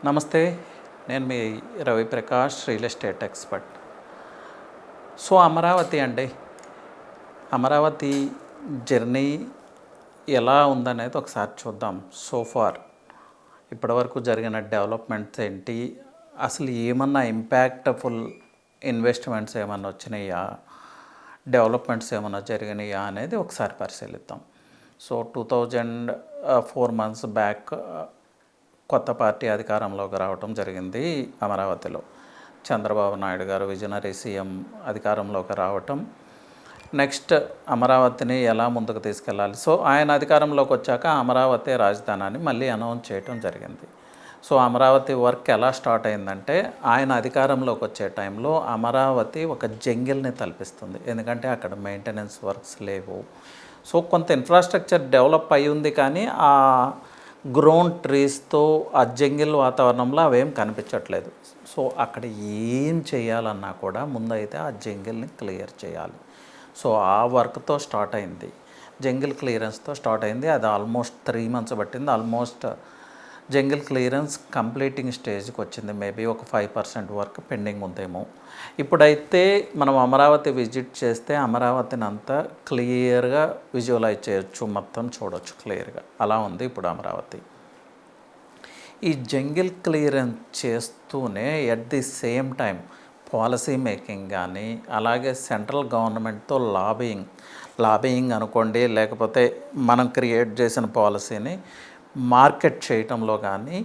నమస్తే. నేను మీ Raviprakash, real estate expert. So Amaravati అండి. అమరావతి జర్నీ ఎలా ఉందనేది ఒకసారి చూద్దాం. సో ఫార్ ఇప్పటివరకు జరిగిన డెవలప్మెంట్స్ ఏంటి, అసలు ఏమన్నా ఇంపాక్ట్ఫుల్ ఇన్వెస్ట్మెంట్స్ ఏమన్నా వచ్చినాయా, డెవలప్మెంట్స్ ఏమన్నా జరిగినాయా అనేది ఒకసారి పరిశీలిద్దాం. సో 2004 months బ్యాక్ కొత్త పార్టీ అధికారంలోకి రావడం జరిగింది అమరావతిలో. చంద్రబాబు నాయుడు గారు విజనరీ సీఎం అధికారంలోకి రావటం, నెక్స్ట్ అమరావతిని ఎలా ముందుకు తీసుకెళ్ళాలి. సో ఆయన అధికారంలోకి వచ్చాక అమరావతి రాజధానిని మళ్ళీ అనౌన్స్ చేయటం జరిగింది. సో అమరావతి వర్క్ ఎలా స్టార్ట్ అయిందంటే, ఆయన అధికారంలోకి వచ్చే టైంలో అమరావతి ఒక జంగిల్ని తలపిస్తుంది. ఎందుకంటే అక్కడ మెయింటెనెన్స్ వర్క్స్ లేవు. సో కొంత ఇన్ఫ్రాస్ట్రక్చర్ డెవలప్ అయి ఉంది, కానీ ఆ గ్రోన్ ట్రీస్తో ఆ జంగిల్ వాతావరణంలో అవేం కనిపించట్లేదు. సో అక్కడ ఏం చేయాలన్నా కూడా ముందైతే ఆ జంగిల్ని క్లియర్ చేయాలి. సో ఆ వర్క్తో స్టార్ట్ అయింది, జంగిల్ క్లియరెన్స్తో స్టార్ట్ అయింది. అది ఆల్మోస్ట్ 3 months పట్టింది. ఆల్మోస్ట్ జంగిల్ క్లియరెన్స్ కంప్లీటింగ్ స్టేజ్కి వచ్చింది. మేబీ ఒక 5% వర్క్ పెండింగ్ ఉందేమో. ఇప్పుడైతే మనం అమరావతి విజిట్ చేస్తే అమరావతిని అంతా క్లియర్గా విజువలైజ్ చేయొచ్చు, మొత్తం చూడవచ్చు క్లియర్గా. అలా ఉంది ఇప్పుడు అమరావతి. ఈ జంగిల్ క్లియరెన్స్ చేస్తూనే at the same time policy making కానీ, అలాగే సెంట్రల్ గవర్నమెంట్తో లాబియింగ్ అనుకోండి, లేకపోతే మనం క్రియేట్ చేసిన పాలసీని మార్కెట్ చేయటంలో కానీ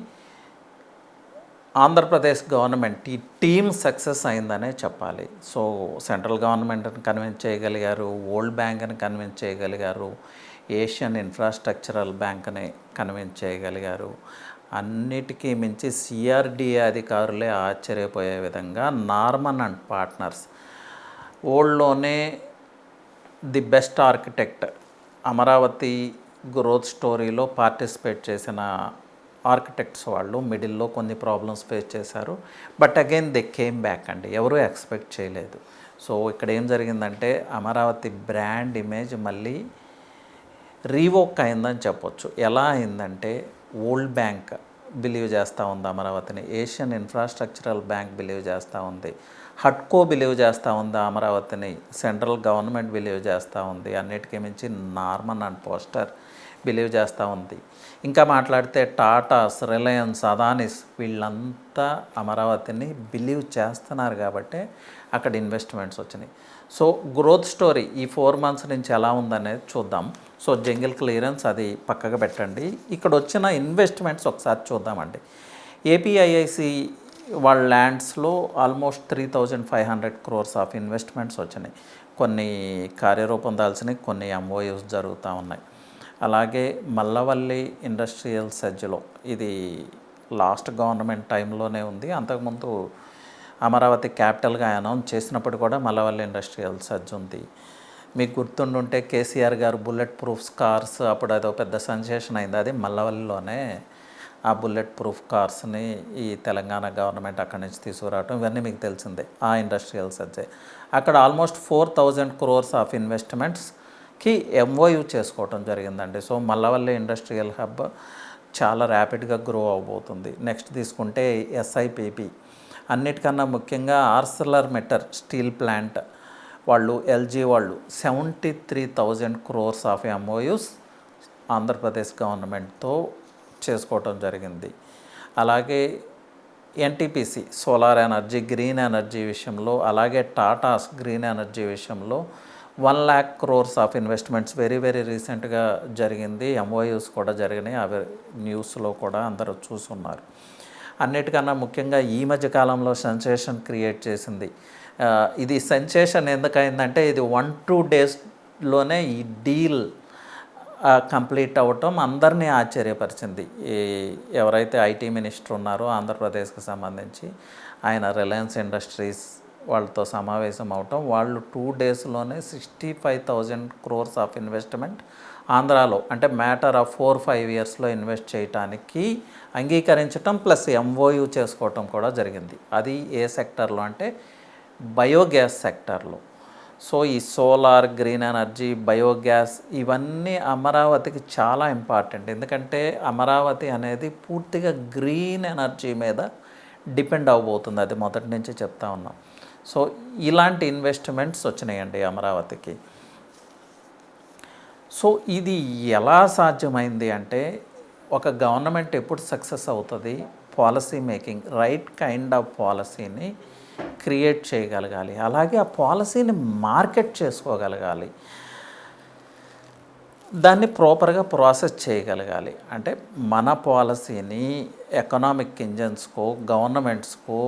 ఆంధ్రప్రదేశ్ గవర్నమెంట్ ఈ టీమ్ సక్సెస్ అయిందనే చెప్పాలి. సో సెంట్రల్ గవర్నమెంట్ని కన్విన్స్ చేయగలిగారు, వరల్డ్ బ్యాంక్ని కన్విన్స్ చేయగలిగారు, ఏషియన్ ఇన్ఫ్రాస్ట్రక్చరల్ బ్యాంక్ని కన్విన్స్ చేయగలిగారు. అన్నిటికీ మించి సిఆర్డిఏ అధికారులే ఆశ్చర్యపోయే విధంగా నార్మన్ అండ్ పార్ట్నర్స్, వరల్డ్లోనే the best architect, Amaravati growth స్టోరీలో పార్టిసిపేట్ చేసిన ఆర్కిటెక్ట్స్ వాళ్ళు మిడిల్లో కొన్ని ప్రాబ్లమ్స్ ఫేస్ చేశారు. But again they came back అండి. ఎవరూ ఎక్స్పెక్ట్ చేయలేదు. సో ఇక్కడ ఏం జరిగిందంటే, అమరావతి బ్రాండ్ ఇమేజ్ మళ్ళీ రీవోక్ అయిందని చెప్పొచ్చు. ఎలా అయిందంటే, వరల్డ్ బ్యాంక్ బిలీవ్ చేస్తూ ఉంది అమరావతిని, ఏషియన్ ఇన్ఫ్రాస్ట్రక్చరల్ బ్యాంక్ బిలీవ్ చేస్తూ ఉంది, హట్కో బిలీవ్ చేస్తూ ఉంది అమరావతిని, సెంట్రల్ గవర్నమెంట్ బిలీవ్ చేస్తూ ఉంది, అన్నిటికీ మించి నార్మన్ అండ్ పోస్టర్ బిలీవ్ చేస్తూ ఉంది. ఇంకా మాట్లాడితే టాటాస్, రిలయన్స్, అదానిస్ వీళ్ళంతా అమరావతిని బిలీవ్ చేస్తున్నారు కాబట్టి అక్కడ ఇన్వెస్ట్మెంట్స్ వచ్చినాయి. సో గ్రోత్ స్టోరీ ఈ 4 months నుంచి ఎలా ఉందనేది చూద్దాం. సో జంగిల్ క్లియరెన్స్ అది పక్కగా పెట్టండి. ఇక్కడ వచ్చిన ఇన్వెస్ట్మెంట్స్ ఒకసారి చూద్దామండి. ఏపీఐఐసి వాళ్ళ ల్యాండ్స్లో ఆల్మోస్ట్ 3,500 crores ఆఫ్ ఇన్వెస్ట్మెంట్స్ వచ్చినాయి. కొన్ని కార్యరూపం దాల్సినవి, కొన్ని ఎంఓయూస్ జరుగుతూ ఉన్నాయి. అలాగే మల్లవల్లి ఇండస్ట్రియల్ సెజ్లో, ఇది లాస్ట్ గవర్నమెంట్ టైంలోనే ఉంది. అంతకుముందు అమరావతి క్యాపిటల్గా అనౌన్స్ చేసినప్పుడు కూడా మల్లవల్లి ఇండస్ట్రియల్ సెజ్ ఉంది. మీకు గుర్తుండుంటే కేసీఆర్ గారు బుల్లెట్ ప్రూఫ్ కార్స్, అప్పుడు అదో పెద్ద సెన్సేషన్ అయింది. అది మల్లవల్లిలోనే ఆ బుల్లెట్ ప్రూఫ్ కార్స్ని ఈ తెలంగాణ గవర్నమెంట్ అక్కడి నుంచి తీసుకురావడం ఇవన్నీ మీకు తెలిసిందే. ఆ ఇండస్ట్రియల్ సెజ్జే అక్కడ ఆల్మోస్ట్ 4,000 crores ఆఫ్ ఇన్వెస్ట్మెంట్స్కి ఎంఓయూ చేసుకోవటం జరిగిందండి. సో మల్లవల్లి ఇండస్ట్రియల్ హబ్ చాలా ర్యాపిడ్గా గ్రో అవబోతుంది. నెక్స్ట్ తీసుకుంటే ఎస్ఐపిపి, అన్నిటికన్నా ముఖ్యంగా ఆర్సెలర్మిట్టర్ స్టీల్ ప్లాంట్ వాళ్ళు, ఎల్జీ వాళ్ళు 73,000 crores ఆఫ్ ఎంఓయూస్ ఆంధ్రప్రదేశ్ గవర్నమెంట్తో చేసుకోవటం జరిగింది. అలాగే NTPC solar energy, green energy విషయంలో, అలాగే టాటాస్ గ్రీన్ ఎనర్జీ విషయంలో 1 lakh crores of investments very రీసెంట్గా జరిగింది. ఎంఓయూస్ కూడా జరిగినాయి, అవి న్యూస్లో కూడా అందరూ చూస్తున్నారు. అన్నిటికన్నా ముఖ్యంగా ఈ మధ్య కాలంలో సెన్సేషన్ క్రియేట్ చేసింది. ఇది సెన్సేషన్ ఎందుకైందంటే, ఇది 1-2 daysలోనే ఈ డీల్ కంప్లీట్ అవ్వటం అందరినీ ఆశ్చర్యపరిచింది. ఎవరైతే ఐటీ మినిస్టర్ ఉన్నారో ఆంధ్రప్రదేశ్కి సంబంధించి, ఆయన రిలయన్స్ ఇండస్ట్రీస్ వాళ్ళతో సమావేశం అవటం, వాళ్ళు 2 daysలోనే 65,000 crores ఆఫ్ ఇన్వెస్ట్మెంట్ ఆంధ్రాలో, అంటే మ్యాటర్ ఆఫ్ 4-5 yearsలో ఇన్వెస్ట్ చేయడానికి అంగీకరించటం, ప్లస్ ఎంఓయూ చేసుకోవటం కూడా జరిగింది. అది ఏ సెక్టర్లో అంటే బయోగ్యాస్ సెక్టర్లో. సో ఈ సోలార్, గ్రీన్ ఎనర్జీ, బయోగ్యాస్ ఇవన్నీ అమరావతికి చాలా ఇంపార్టెంట్. ఎందుకంటే అమరావతి అనేది పూర్తిగా గ్రీన్ ఎనర్జీ మీద డిపెండ్ అవ్వబోతుంది. అది మొదటి నుంచి చెప్తా ఉన్నాం. సో ఇలాంటి ఇన్వెస్ట్మెంట్స్ వచ్చినాయండి అమరావతికి. సో ఇది ఎలా సాధ్యమైంది అంటే, ఒక గవర్నమెంట్ ఎప్పుడు సక్సెస్ అవుతుంది, policy making, right kind of పాలసీని క్రియేట్ చేయగలగాలి, అలాగే ఆ పాలసీని మార్కెట్ చేసుకోగలగాలి, దాన్ని ప్రాపర్గా ప్రాసెస్ చేయగలగాలి. అంటే మన పాలసీని ఎకనామిక్ ఇంజన్స్కో, గవర్నమెంట్స్కో,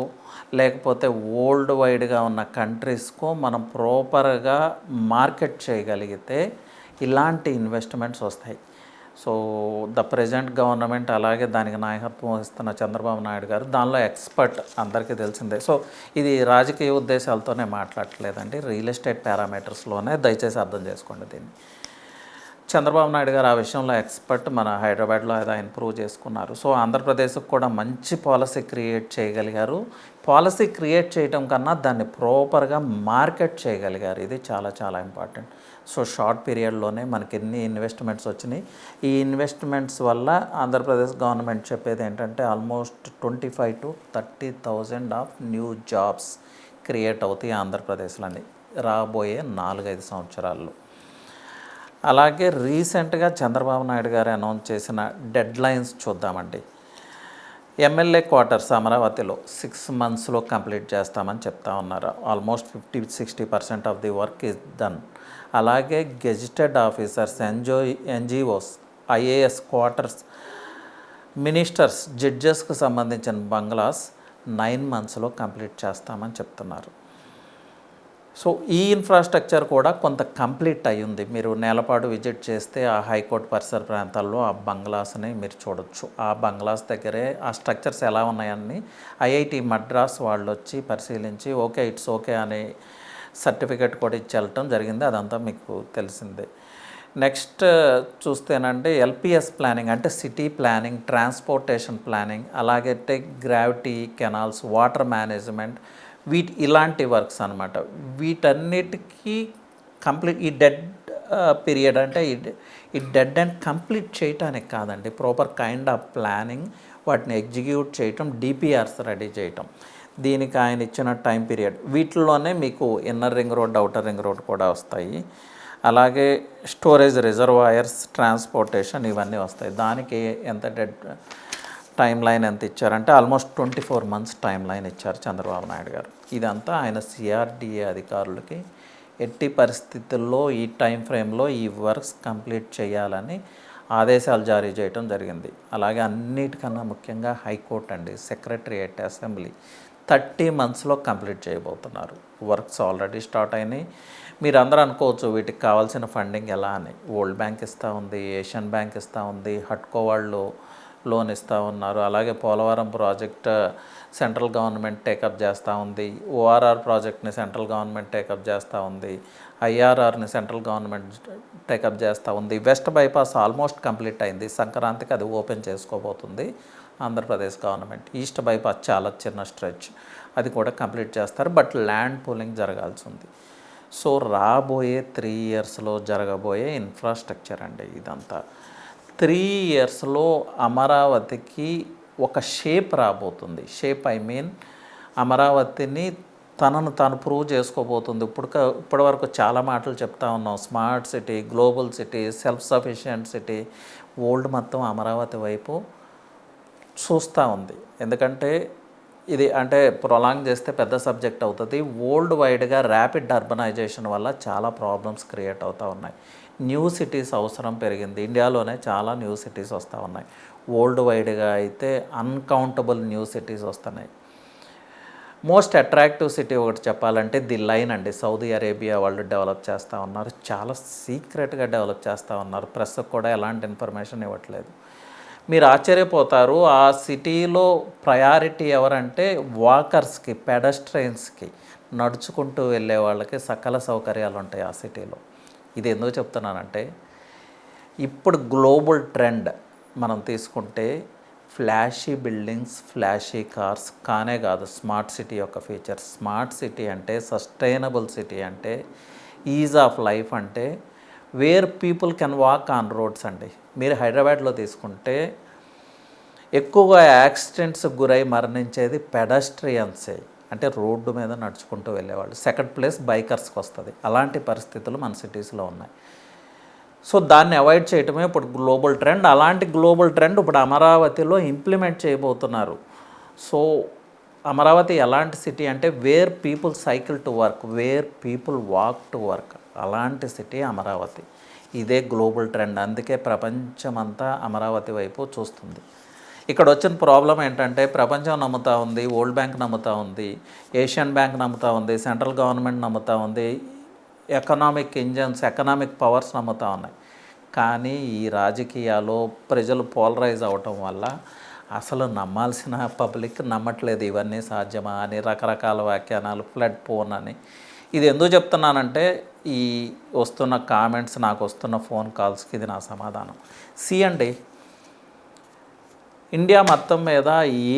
లేకపోతే వరల్డ్ వైడ్గా ఉన్న కంట్రీస్కో మనం ప్రాపర్గా మార్కెట్ చేయగలిగితే ఇలాంటి ఇన్వెస్ట్మెంట్స్ వస్తాయి. సో ద ప్రెజెంట్ గవర్నమెంట్, అలాగే దానికి నాయకత్వం వహిస్తున్న చంద్రబాబు నాయుడు గారు దానిలో ఎక్స్పర్ట్, అందరికీ తెలిసిందే. సో ఇది రాజకీయ ఉద్దేశాలతోనే మాట్లాడట్లేదండి, రియల్ ఎస్టేట్ పారామీటర్స్లోనే, దయచేసి అర్థం చేసుకోండి దీన్ని. చంద్రబాబు నాయుడు గారు ఆ విషయంలో ఎక్స్పర్ట్. మన హైదరాబాద్లో అది ఇంప్రూవ్ చేసుకున్నారు. సో ఆంధ్రప్రదేశ్కి కూడా మంచి పాలసీ క్రియేట్ చేయగలిగారు. పాలసీ క్రియేట్ చేయడం కన్నా దాన్ని ప్రాపర్గా మార్కెట్ చేయగలిగారు. ఇది చాలా చాలా ఇంపార్టెంట్. సో షార్ట్ పీరియడ్లోనే మనకి ఎన్ని ఇన్వెస్ట్మెంట్స్ వచ్చినాయి. ఈ ఇన్వెస్ట్మెంట్స్ వల్ల ఆంధ్రప్రదేశ్ గవర్నమెంట్ చెప్పేది ఏంటంటే almost 25,000 to 30,000 of new jobs create అవుతాయి ఆంధ్రప్రదేశ్లోని రాబోయే 4-5 సంవత్సరాల్లో. అలాగే రీసెంట్గా చంద్రబాబు నాయుడు గారు అనౌన్స్ చేసిన డెడ్ లైన్స్ చూద్దామండి. ఎమ్మెల్యే క్వార్టర్స్ అమరావతిలో 6 monthsలో కంప్లీట్ చేస్తామని చెప్తా ఉన్నారు. Almost 50-60% of the work is done. అలాగే gazetted officers, NGOs, IAS quarters, ministers, జడ్జెస్కు సంబంధించిన బంగ్లాస్ 9 monthsలో కంప్లీట్ చేస్తామని చెప్తున్నారు. సో ఈ ఇన్ఫ్రాస్ట్రక్చర్ కూడా కొంత కంప్లీట్ అయ్యింది. మీరు నేలపాడు విజిట్ చేస్తే ఆ హైకోర్టు పరిసర ప్రాంతాల్లో ఆ బంగ్లాస్ని మీరు చూడొచ్చు. ఆ బంగ్లాస్ దగ్గరే ఆ స్ట్రక్చర్స్ ఎలా ఉన్నాయని ఐఐటి మద్రాస్ వాళ్ళు వచ్చి పరిశీలించి ఓకే ఇట్స్ ఓకే అనే సర్టిఫికేట్ కూడా ఇచ్చి వెళ్ళటం జరిగింది. అదంతా మీకు తెలిసిందే. నెక్స్ట్ చూస్తేనంటే ఎల్పిఎస్ ప్లానింగ్ అంటే సిటీ ప్లానింగ్, ట్రాన్స్పోర్టేషన్ ప్లానింగ్, అలాగే గ్రావిటీ కెనాల్స్, వాటర్ మేనేజ్మెంట్, ఇలాంటి వర్క్స్ అనమాట. వీటన్నిటికీ కంప్లీట్ ఈ డెడ్ పీరియడ్ అంటే ఈ డెడ్ అండ్ కంప్లీట్ చేయటానికి కాదండి, ప్రాపర్ కైండ్ ఆఫ్ ప్లానింగ్, వాటిని ఎగ్జిక్యూట్ చేయటం, డిపిఆర్స్ రెడీ చేయటం, దీనికి ఆయన ఇచ్చిన టైం పీరియడ్. వీటిల్లోనే మీకు inner ring road, outer ring road కూడా వస్తాయి. అలాగే స్టోరేజ్ రిజర్వాయర్స్, ట్రాన్స్పోర్టేషన్ ఇవన్నీ వస్తాయి. దానికి ఎంత డెడ్ టైం లైన్ ఎంత ఇచ్చారంటే ఆల్మోస్ట్ 24 months టైం లైన్ ఇచ్చారు చంద్రబాబు నాయుడు గారు. ఇదంతా ఆయన సిఆర్డిఏ అధికారులకి ఎట్టి పరిస్థితుల్లో ఈ టైం ఫ్రేమ్లో ఈ వర్క్స్ కంప్లీట్ చేయాలని ఆదేశాలు జారీ చేయడం జరిగింది. అలాగే అన్నిటికన్నా ముఖ్యంగా హైకోర్టు అండి, సెక్రటరియేట్, అసెంబ్లీ 30 monthsలో కంప్లీట్ చేయబోతున్నారు. వర్క్స్ ఆల్రెడీ స్టార్ట్ అయినాయి. మీరు అందరూ అనుకోవచ్చు వీటికి కావాల్సిన ఫండింగ్ ఎలా అని. వరల్డ్ బ్యాంక్ ఇస్తూ ఉంది, ఏషియన్ బ్యాంక్ ఇస్తూ ఉంది, హట్కో వాళ్ళు లోన్ ఇస్తూ ఉన్నారు. అలాగే Polavaram project central government take up చేస్తూ ఉంది. ఓఆర్ఆర్ ప్రాజెక్ట్ని సెంట్రల్ గవర్నమెంట్ టేకప్ చేస్తూ ఉంది. ఐఆర్ఆర్ని సెంట్రల్ గవర్నమెంట్ టేకప్ చేస్తూ ఉంది. వెస్ట్ బైపాస్ ఆల్మోస్ట్ కంప్లీట్ అయింది. సంక్రాంతికి అది ఓపెన్ చేసుకోబోతుంది ఆంధ్రప్రదేశ్ గవర్నమెంట్. ఈస్ట్ బైపాస్ చాలా చిన్న స్ట్రెచ్, అది కూడా కంప్లీట్ చేస్తారు. బట్ ల్యాండ్ పూలింగ్ జరగాల్సి ఉంది. సో రాబోయే 3 yearsలో జరగబోయే ఇన్ఫ్రాస్ట్రక్చర్ అండి ఇదంతా. 3 yearsలో అమరావతికి ఒక షేప్ రాబోతుంది. షేప్ ఐ మీన్ అమరావతిని తనను తాను ప్రూవ్ చేసుకోబోతుంది. ఇప్పటి వరకు చాలా మాటలు చెప్తా ఉన్నాం, smart city, global city, self sufficient city. World మొత్తం అమరావతి వైపు చూస్తూ ఉంది. ఎందుకంటే ఇది అంటే ప్రొలాంగ్ చేస్తే పెద్ద సబ్జెక్ట్ అవుతుంది. వరల్డ్ వైడ్గా ర్యాపిడ్ అర్బనైజేషన్ వల్ల చాలా ప్రాబ్లమ్స్ క్రియేట్ అవుతూ ఉన్నాయి. న్యూ సిటీస్ అవసరం పెరిగింది. ఇండియాలోనే చాలా న్యూ సిటీస్ వస్తూ ఉన్నాయి. వరల్డ్ వైడ్గా అయితే అన్కౌంటబుల్ న్యూ సిటీస్ వస్తున్నాయి. మోస్ట్ అట్రాక్టివ్ సిటీ ఒకటి చెప్పాలంటే ది లైన్ అండి. సౌదీ అరేబియా వాళ్ళు డెవలప్ చేస్తూ ఉన్నారు. చాలా సీక్రెట్గా డెవలప్ చేస్తూ ఉన్నారు. ప్రెస్కి కూడా ఎలాంటి ఇన్ఫర్మేషన్ ఇవ్వట్లేదు. మీరు ఆశ్చర్యపోతారు. ఆ సిటీలో ప్రయారిటీ ఎవరంటే వాకర్స్కి, పెడస్ట్రైన్స్కి, నడుచుకుంటూ వెళ్ళే వాళ్ళకి సకల సౌకర్యాలు ఉంటాయి ఆ సిటీలో. ఇది ఎందుకు చెప్తున్నానంటే ఇప్పుడు గ్లోబల్ ట్రెండ్ మనం తీసుకుంటే ఫ్లాషీ బిల్డింగ్స్, ఫ్లాషీ కార్స్ కానే కాదు స్మార్ట్ సిటీ యొక్క ఫీచర్స్. స్మార్ట్ సిటీ అంటే, సస్టైనబుల్ సిటీ అంటే ఈజ్ ఆఫ్ లైఫ్ అంటే where people can walk on roads అండి. మీరు హైదరాబాద్లో తీసుకుంటే ఎక్కువగా యాక్సిడెంట్స్ గురై మరణించేది పెడస్ట్రియన్సే, అంటే రోడ్డు మీద నడుచుకుంటూ వెళ్ళేవాళ్ళు. సెకండ్ ప్లేస్ బైకర్స్కి వస్తుంది. అలాంటి పరిస్థితులు మన సిటీస్లో ఉన్నాయి. సో దాన్ని అవాయిడ్ చేయటమే ఇప్పుడు గ్లోబల్ ట్రెండ్. అలాంటి గ్లోబల్ ట్రెండ్ ఇప్పుడు అమరావతిలో ఇంప్లిమెంట్ చేయబోతున్నారు. సో అమరావతి ఎలాంటి సిటీ అంటే where people cycle to work, where people walk to work, అలాంటి సిటీ అమరావతి. ఇదే గ్లోబల్ ట్రెండ్. అందుకే ప్రపంచమంతా అమరావతి వైపు చూస్తుంది. ఇక్కడ వచ్చిన ప్రాబ్లం ఏంటంటే ప్రపంచం నమ్ముతూ ఉంది, వరల్డ్ బ్యాంక్ నమ్ముతూ ఉంది, ఏషియన్ బ్యాంక్ నమ్ముతూ ఉంది, సెంట్రల్ గవర్నమెంట్ నమ్ముతూ ఉంది, ఎకనామిక్ ఇంజన్స్, ఎకనామిక్ పవర్స్ నమ్ముతూ ఉన్నాయి. కానీ ఈ రాజకీయాల్లో ప్రజలు పోలరైజ్ అవ్వటం వల్ల అసలు నమ్మాల్సిన పబ్లిక్ నమ్మట్లేదు. ఇవన్నీ సాధ్యమా అని రకరకాల వ్యాఖ్యానాలు, ఫ్లడ్ పోన్ అని. ఇది ఎందుకు చెప్తున్నానంటే ఈ వస్తున్న కామెంట్స్, నాకు వస్తున్న ఫోన్ కాల్స్కి ఇది నా సమాధానం. అండి, ఇండియా మొత్తం మీద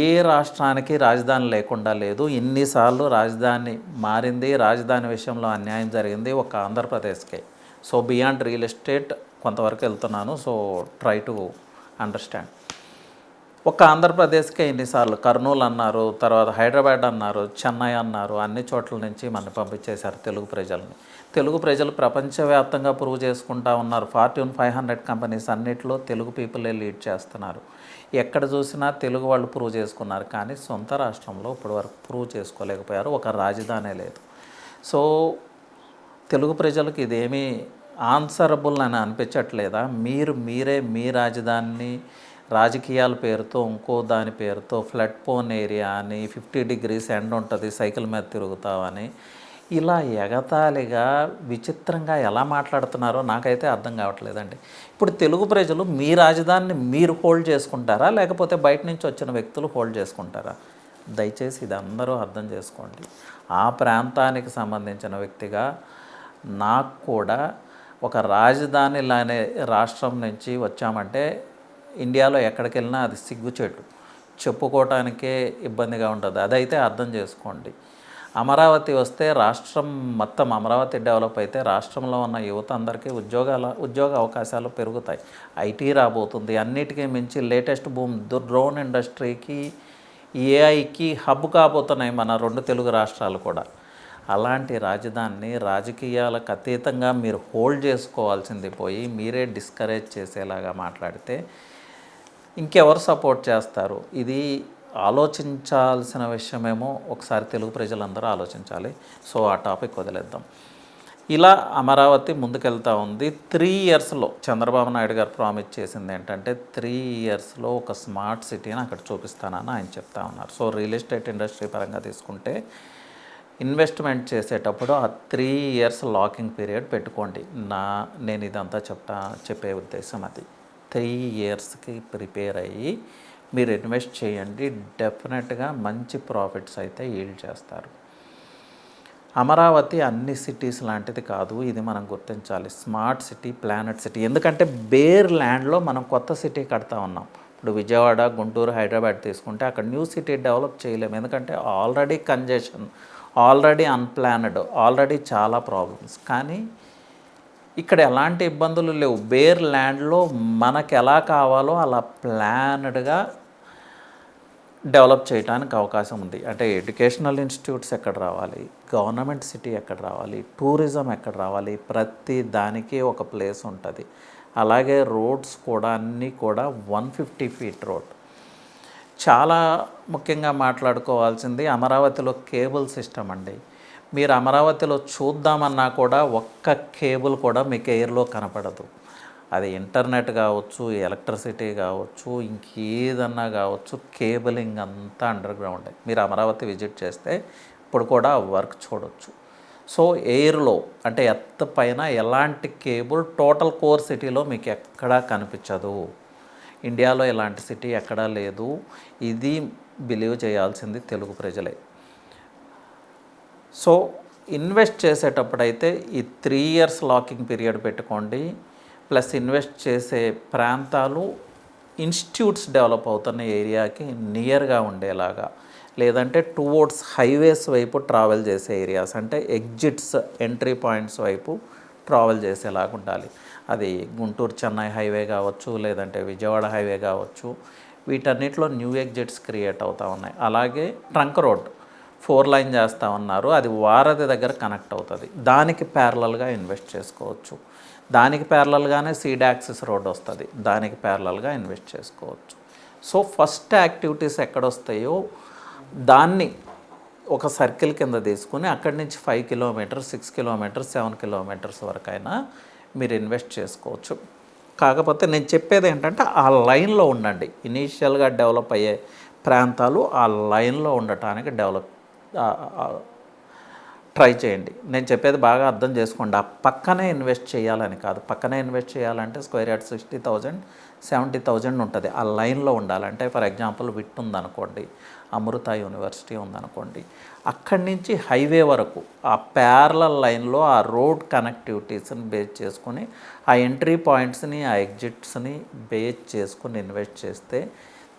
ఏ రాష్ట్రానికి రాజధాని లేకుండా లేదు. ఇన్నిసార్లు రాజధాని మారింది, రాజధాని విషయంలో అన్యాయం జరిగింది ఒక ఆంధ్రప్రదేశ్కే. సో బియాండ్ రియల్ ఎస్టేట్ కొంతవరకు వెళ్తున్నాను. So try to understand. ఒక ఆంధ్రప్రదేశ్కే ఇన్నిసార్లు కర్నూలు అన్నారు, తర్వాత హైదరాబాద్ అన్నారు, చెన్నై అన్నారు, అన్ని చోట్ల నుంచి మన పంపించేశారు తెలుగు ప్రజల్ని. తెలుగు ప్రజలు ప్రపంచవ్యాప్తంగా ప్రూవ్ చేసుకుంటా ఉన్నారు. ఫార్చ్యూన్ 500 కంపెనీస్ అన్నిటిలో తెలుగు పీపులే లీడ్ చేస్తున్నారు. ఎక్కడ చూసినా తెలుగు వాళ్ళు ప్రూవ్ చేసుకున్నారు. కానీ సొంత రాష్ట్రంలో ఇప్పటివరకు ప్రూవ్ చేసుకోలేకపోయారు. ఒక రాజధానే లేదు. సో తెలుగు ప్రజలకు ఇదేమీ ఆన్సరబుల్ అని అనిపించట్లేదా? మీరే మీ రాజధానిని రాజకీయాల పేరుతో, ఇంకో దాని పేరుతో ఫ్లడ్ పోన్ ఏరియా అని, 50 degrees ఎండ ఉంటుంది, సైకిల్ మీద తిరుగుతావని, ఇలా ఎగతాళిగా విచిత్రంగా ఎలా మాట్లాడుతున్నారో నాకైతే అర్థం కావట్లేదండి. ఇప్పుడు తెలుగు ప్రజలు మీ రాజధానిని మీరు హోల్డ్ చేసుకుంటారా, లేకపోతే బయట నుంచి వచ్చిన వ్యక్తులు హోల్డ్ చేసుకుంటారా? దయచేసి ఇది అందరూ అర్థం చేసుకోండి. ఆ ప్రాంతానికి సంబంధించిన వ్యక్తిగా నాకు కూడా ఒక రాజధాని లానే రాష్ట్రం నుంచి వచ్చామంటే ఇండియాలో ఎక్కడికి వెళ్ళినా అది సిగ్గుచేటు, చెప్పుకోవటానికే ఇబ్బందిగా ఉంటుంది. అదైతే అర్థం చేసుకోండి. అమరావతి వస్తే రాష్ట్రం మొత్తం, అమరావతి డెవలప్ అయితే రాష్ట్రంలో ఉన్న యువత అందరికీ ఉద్యోగ అవకాశాలు పెరుగుతాయి. ఐటీ రాబోతుంది. అన్నిటికీ మించి లేటెస్ట్ బూమ్ డ్రోన్ ఇండస్ట్రీకి, ఏఐకి హబ్ కాబోతున్నాయి మన 2 తెలుగు రాష్ట్రాలు కూడా. అలాంటి రాజధానిని రాజకీయాలకు అతీతంగా మీరు హోల్డ్ చేసుకోవాల్సింది పోయి మీరే డిస్కరేజ్ చేసేలాగా మాట్లాడితే ఇంకెవరు సపోర్ట్ చేస్తారు? ఇది ఆలోచించాల్సిన విషయమేమో ఒకసారి తెలుగు ప్రజలందరూ ఆలోచించాలి. సో ఆ టాపిక్ వదిలేద్దాం. ఇలా అమరావతి ముందుకెళ్తూ ఉంది. 3 yearsలో చంద్రబాబు నాయుడు గారు ప్రామిస్ చేసింది ఏంటంటే 3 yearsలో ఒక స్మార్ట్ సిటీని అక్కడ చూపిస్తానని ఆయన చెప్తా ఉన్నారు. సో రియల్ ఎస్టేట్ ఇండస్ట్రీ పరంగా తీసుకుంటే ఇన్వెస్ట్మెంట్ చేసేటప్పుడు ఆ 3 years లాకింగ్ పీరియడ్ పెట్టుకోండి. నేను ఇదంతా చెప్పే ఉద్దేశం అది. 3 yearsకి ప్రిపేర్ అయ్యి మీరు ఇన్వెస్ట్ చేయండి. డెఫినెట్గా మంచి ప్రాఫిట్స్ అయితే ఈల్డ్ చేస్తారు. అమరావతి అన్ని సిటీస్ లాంటిది కాదు. ఇది మనం గుర్తించాలి. Smart city, planet city. ఎందుకంటే బేర్ ల్యాండ్లో మనం కొత్త సిటీ కడతా ఉన్నాం. ఇప్పుడు విజయవాడ, గుంటూరు, హైదరాబాద్ తీసుకుంటే అక్కడ న్యూ సిటీ డెవలప్ చేయలేము. ఎందుకంటే already congestion, already unplanned, already చాలా ప్రాబ్లమ్స్. కానీ ఇక్కడ ఎలాంటి ఇబ్బందులు లేవు. బేర్ ల్యాండ్లో మనకు ఎలా కావాలో అలా ప్లానెడ్గా డెవలప్ చేయడానికి అవకాశం ఉంది. అంటే ఎడ్యుకేషనల్ ఇన్స్టిట్యూట్స్ ఎక్కడ రావాలి, గవర్నమెంట్ సిటీ ఎక్కడ రావాలి, టూరిజం ఎక్కడ రావాలి, ప్రతి దానికి ఒక ప్లేస్ ఉంటుంది. అలాగే రోడ్స్ కూడా అన్నీ కూడా 150 feet రోడ్. చాలా ముఖ్యంగా మాట్లాడుకోవాల్సింది అమరావతిలో కేబుల్ సిస్టమ్ అండి. మీరు అమరావతిలో చూద్దామన్నా కూడా ఒక్క కేబుల్ కూడా మీకు ఎయిర్లో కనపడదు. అది ఇంటర్నెట్ కావచ్చు, ఎలక్ట్రిసిటీ కావచ్చు, ఇంకేదన్నా కావచ్చు, కేబులింగ్ అంతా అండర్ గ్రౌండ్. మీరు అమరావతి విజిట్ చేస్తే ఇప్పుడు కూడా వర్క్ చూడవచ్చు. సో ఎయిర్లో అంటే ఎత్త పైన ఎలాంటి కేబుల్ టోటల్ కోర్ సిటీలో మీకు ఎక్కడా కనిపించదు. ఇండియాలో ఇలాంటి సిటీ ఎక్కడా లేదు. ఇది బిలీవ్ చేయాల్సింది తెలుగు ప్రజలే. సో ఇన్వెస్ట్ చేసేటప్పుడైతే ఈ 3 years లాకింగ్ పీరియడ్ పెట్టుకోండి. ప్లస్ ఇన్వెస్ట్ చేసే ప్రాంతాలు ఇన్స్టిట్యూట్స్ డెవలప్ అవుతున్న ఏరియాకి నియర్గా ఉండేలాగా, లేదంటే టువర్డ్స్ హైవేస్ వైపు ట్రావెల్ చేసే ఏరియాస్, అంటే ఎగ్జిట్స్ ఎంట్రీ పాయింట్స్ వైపు ట్రావెల్ చేసేలాగా ఉండాలి. అది గుంటూరు చెన్నై హైవే కావచ్చు, లేదంటే విజయవాడ హైవే కావచ్చు, వీటన్నిటిలో న్యూ ఎగ్జిట్స్ క్రియేట్ అవుతూ ఉన్నాయి. అలాగే ట్రంక్ రోడ్ 4 లైన్ చేస్తూ ఉన్నారు, అది వారధి దగ్గర కనెక్ట్ అవుతుంది, దానికి ప్యారలల్గా ఇన్వెస్ట్ చేసుకోవచ్చు. దానికి ప్యారలల్గానే సీడ్ యాక్సిస్ రోడ్ వస్తుంది, దానికి ప్యారలల్గా ఇన్వెస్ట్ చేసుకోవచ్చు. సో ఫస్ట్ యాక్టివిటీస్ ఎక్కడొస్తాయో దాన్ని ఒక సర్కిల్ కింద తీసుకుని అక్కడి నుంచి 5 కిలోమీటర్స్, 6 కిలోమీటర్స్, 7 కిలోమీటర్స్ వరకైనా మీరు ఇన్వెస్ట్ చేసుకోవచ్చు. కాకపోతే నేను చెప్పేది ఏంటంటే ఆ లైన్లో ఉండండి. ఇనీషియల్గా డెవలప్ అయ్యే ప్రాంతాలు ఆ లైన్లో ఉండటానికి ట్రై చేయండి. నేను చెప్పేది బాగా అర్థం చేసుకోండి. ఆ పక్కనే ఇన్వెస్ట్ చేయాలని కాదు. పక్కనే ఇన్వెస్ట్ చేయాలంటే స్క్వేర్ యార్డ్ 60,000, 70,000 ఉంటుంది. ఆ లైన్లో ఉండాలంటే ఫర్ ఎగ్జాంపుల్ విట్ ఉందనుకోండి, అమృత యూనివర్సిటీ ఉందనుకోండి, అక్కడి నుంచి హైవే వరకు ఆ ప్యారలల్ లైన్లో ఆ రోడ్ కనెక్టివిటీస్ని బేస్ చేసుకుని, ఆ ఎంట్రీ పాయింట్స్ని, ఆ ఎగ్జిట్స్ని బేస్ చేసుకుని ఇన్వెస్ట్ చేస్తే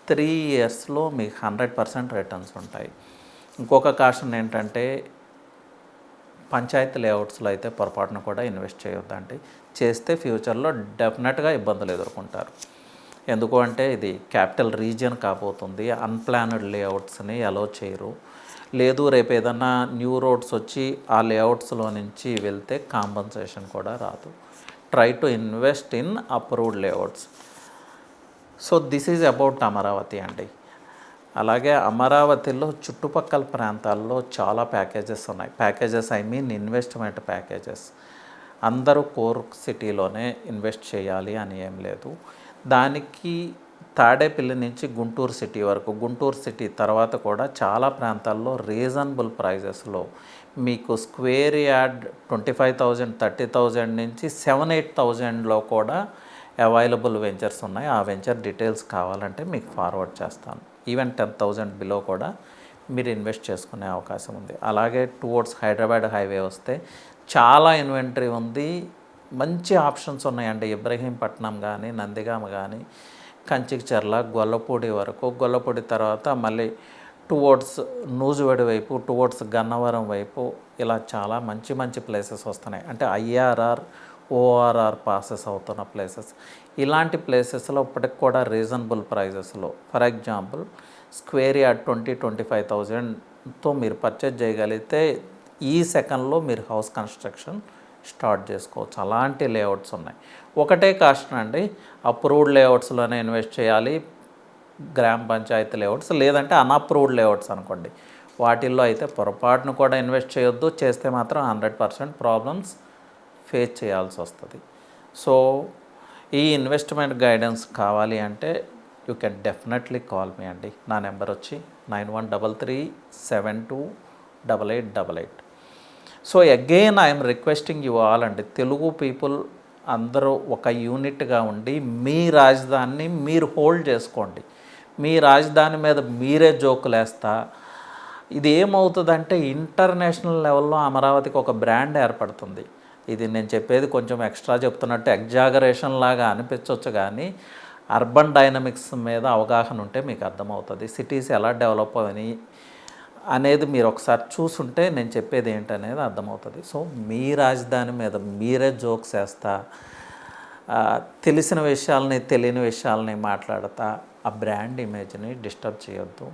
3 ఇయర్స్లో మీకు 100% రిటర్న్స్ ఉంటాయి. ఇంకొక కాషన్ ఏంటంటే, పంచాయతీ లేఅవుట్స్లో అయితే పొరపాటున కూడా ఇన్వెస్ట్ చేయొద్దండి. చేస్తే ఫ్యూచర్లో డెఫినెట్గా ఇబ్బందులు ఎదుర్కొంటారు. ఎందుకు అంటే ఇది క్యాపిటల్ రీజియన్ కాబోతుంది, అన్ప్లానడ్ లేఅవుట్స్ని అలో చేయరు. లేదు రేపు ఏదన్నా న్యూ రోడ్స్ వచ్చి ఆ లేఅవుట్స్లో నుంచి వెళ్తే కాంపన్సేషన్ కూడా రాదు. Try to invest in approved layouts. So this is about Amaravati అండి. అలాగే అమరావతిలో చుట్టుపక్కల ప్రాంతాల్లో చాలా ప్యాకేజెస్ ఉన్నాయి. Packages I mean investment packages. అందరూ కోర్ సిటీలోనే ఇన్వెస్ట్ చేయాలి అని ఏం లేదు. దానికి తాడేపల్లి నుంచి గుంటూరు సిటీ వరకు, గుంటూరు సిటీ తర్వాత కూడా చాలా ప్రాంతాల్లో రీజనబుల్ ప్రైజెస్లో మీకు స్క్వేర్ యార్డ్ 25,000, 30,000 నుంచి 7-8,000లో కూడా అవైలబుల్ వెంచర్స్ ఉన్నాయి. ఆ వెంచర్ డీటెయిల్స్ కావాలంటే మీకు ఫార్వర్డ్ చేస్తాను. ఈవెన్ 10,000 బిలో కూడా మీరు ఇన్వెస్ట్ చేసుకునే అవకాశం ఉంది. అలాగే టువర్డ్స్ హైదరాబాద్ హైవే వస్తే చాలా ఇన్వెంటరీ ఉంది, మంచి ఆప్షన్స్ ఉన్నాయండి. ఇబ్రహీంపట్నం కానీ, నందిగామ కానీ, కంచికచర్ల, గొల్లపూడి వరకు, గొల్లపూడి తర్వాత మళ్ళీ టువర్డ్స్ నూజివేడి వైపు, టువర్డ్స్ గన్నవరం వైపు, ఇలా చాలా మంచి మంచి ప్లేసెస్ వస్తున్నాయి. అంటే IRR, ORR పాసెస్ అవుతున్న ప్లేసెస్. ఇలాంటి ప్లేసెస్లో ఇప్పటికి కూడా రీజనబుల్ ప్రైజెస్లో, ఫర్ ఎగ్జాంపుల్ స్క్వేర్ యార్డ్ 20-25,000తో మీరు పర్చేజ్ చేయగలిగితే ఈ సెకండ్లో మీరు హౌస్ కన్స్ట్రక్షన్ స్టార్ట్ చేసుకోవచ్చు. అలాంటి లేఅవుట్స్ ఉన్నాయి. ఒకటే కాస్ట్ అండి, అప్రూవ్డ్ లేఅవుట్స్లోనే ఇన్వెస్ట్ చేయాలి, గ్రామ పంచాయతీ లేఅవుట్స్ లేదంటే అన్అప్రూవ్డ్ లేఅవుట్స్ అనుకోండి, వాటిల్లో అయితే పొరపాటును కూడా ఇన్వెస్ట్ చేయొద్దు. చేస్తే మాత్రం 100% ప్రాబ్లమ్స్ ఫేస్ చేయాల్సి వస్తుంది. సో ఈ ఇన్వెస్ట్మెంట్ గైడెన్స్ కావాలి అంటే you can definitely call me అండి. నా నెంబర్ వచ్చి 9133728888. So again I'm requesting you all అండి, తెలుగు పీపుల్ అందరూ ఒక యూనిట్గా ఉండి మీ రాజధానిని మీరు హోల్డ్ చేసుకోండి. మీ రాజధాని మీద మీరే జోకులేస్తా ఇది ఏమవుతుందంటే ఇంటర్నేషనల్ లెవెల్లో అమరావతికి ఒక బ్రాండ్ ఏర్పడుతుంది. ఇది నేను చెప్పేది కొంచెం ఎక్స్ట్రా చెప్తున్నట్టు ఎగ్జాగరేషన్ లాగా అనిపించవచ్చు, కానీ అర్బన్ డైనమిక్స్ మీద అవగాహన ఉంటే మీకు అర్థమవుతుంది. సిటీస్ ఎలా డెవలప్ అవని అనేది మీరు ఒకసారి చూసుంటే నేను చెప్పేది ఏంటనేది అర్థమవుతుంది. సో మీ రాజధాని మీద మీరే జోక్స్ వేస్తా, తెలిసిన విషయాలని తెలియని విషయాలని మాట్లాడతా ఆ బ్రాండ్ ఇమేజ్ని డిస్టర్బ్ చేయొద్దు.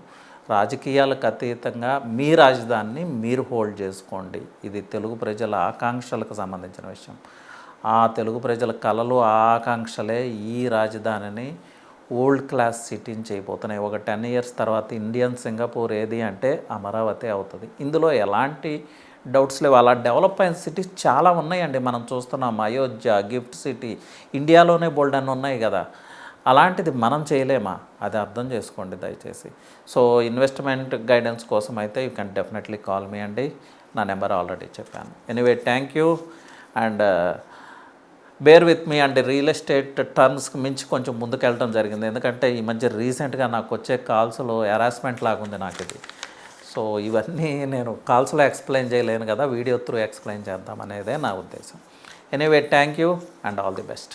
రాజకీయాలకు అతీతంగా మీ రాజధానిని మీరు హోల్డ్ చేసుకోండి. ఇది తెలుగు ప్రజల ఆకాంక్షలకు సంబంధించిన విషయం. ఆ తెలుగు ప్రజల కలలు, ఆకాంక్షలే ఈ రాజధానిని ఓల్డ్ క్లాస్ సిటీని చేయబోతున్నాయి. ఒక 10 ఇయర్స్ తర్వాత ఇండియన్ సింగపూర్ ఏది అంటే అమరావతి అవుతుంది. ఇందులో ఎలాంటి డౌట్స్ లేవు. అలా డెవలప్ అయిన సిటీస్ చాలా ఉన్నాయండి, మనం చూస్తున్నాం. అయోధ్య, గిఫ్ట్ సిటీ, ఇండియాలోనే బోల్డ్ అని ఉన్నాయి కదా. అలాంటిది మనం చేయలేమా? అది అర్థం చేసుకోండి దయచేసి. సో ఇన్వెస్ట్మెంట్ గైడెన్స్ కోసం అయితే you can definitely call me అండి. నా నెంబర్ ఆల్రెడీ చెప్పాను. Anyway thank you and bear with me and real estate టర్మ్స్కి మించి కొంచెం ముందుకెళ్ళడం జరిగింది. ఎందుకంటే ఈ మధ్య రీసెంట్గా నాకు వచ్చే కాల్స్లో హెరాస్మెంట్ లాగుంది నాకు ఇది. సో ఇవన్నీ నేను కాల్స్లో ఎక్స్ప్లెయిన్ చేయలేను కదా, వీడియో త్రూ ఎక్స్ప్లెయిన్ చేద్దాం అనేదే నా ఉద్దేశం. Anyway thank you and all the best.